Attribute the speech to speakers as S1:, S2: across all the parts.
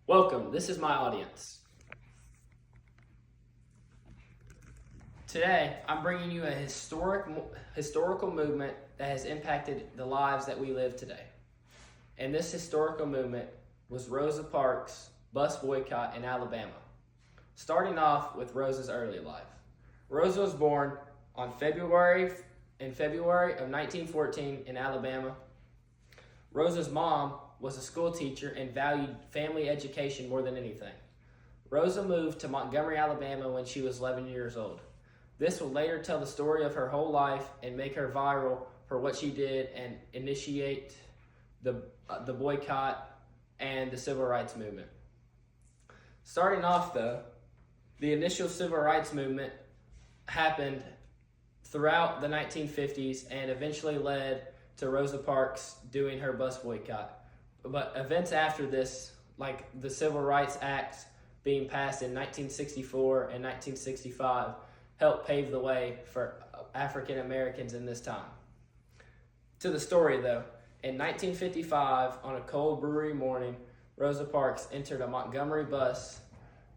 S1: Welcome, this is my audience. Today, I'm bringing you a historical movement that has impacted the lives that we live today. And this historical movement was Rosa Parks' bus boycott in Alabama. Starting off with Rosa's early life. Rosa was born in February of 1914 in Alabama. Rosa's mom was a school teacher and valued family education more than anything. Rosa moved to Montgomery, Alabama when she was 11 years old. This will later tell the story of her whole life and make her viral for what she did and initiate the boycott and the civil rights movement. Starting off though, the initial civil rights movement happened throughout the 1950s and eventually led to Rosa Parks doing her bus boycott. But events after this, like the Civil Rights Act being passed in 1964 and 1965, helped pave the way for African Americans in this time. To the story though, in 1955, on a cold brewery morning, Rosa Parks entered a Montgomery bus,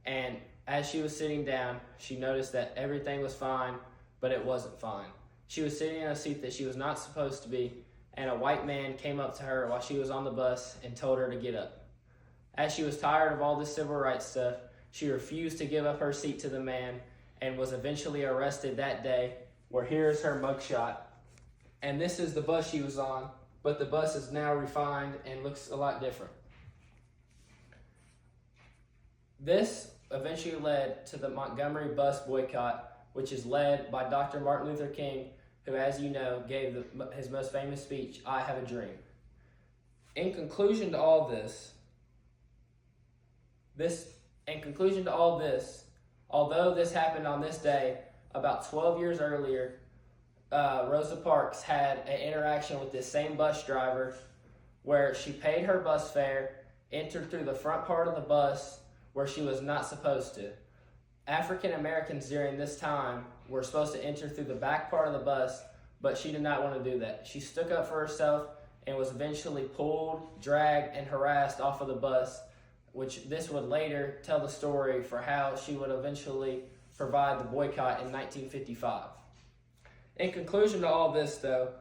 S1: and as she was sitting down, she noticed that everything was fine, but it wasn't fine. She was sitting in a seat that she was not supposed to be, and a white man came up to her while she was on the bus and told her to get up. As she was tired of all this civil rights stuff, she refused to give up her seat to the man and was eventually arrested that day, where here's her mugshot. And this is the bus she was on, but the bus is now refined and looks a lot different. This eventually led to the Montgomery bus boycott, which is led by Dr. Martin Luther King, who, as you know, gave his most famous speech, "I Have a Dream." In conclusion to all this, although this happened on this day, about 12 years earlier, Rosa Parks had an interaction with this same bus driver where she paid her bus fare, entered through the front part of the bus where she was not supposed to. African Americans during this time were supposed to enter through the back part of the bus, but she did not want to do that. She stuck up for herself and was eventually pulled, dragged, and harassed off of the bus, which this would later tell the story for how she would eventually provide the boycott in 1955. In conclusion to all this though,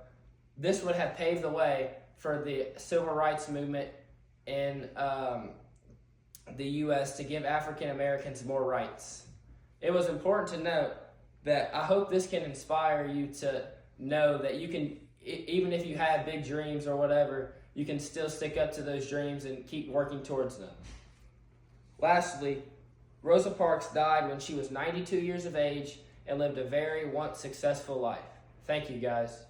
S1: this would have paved the way for the civil rights movement in the U.S. to give African Americans more rights. It was important to note that I hope this can inspire you to know that you can, even if you have big dreams or whatever, you can still stick up to those dreams and keep working towards them. Lastly, Rosa Parks died when she was 92 years of age and lived a very once successful life. Thank you guys.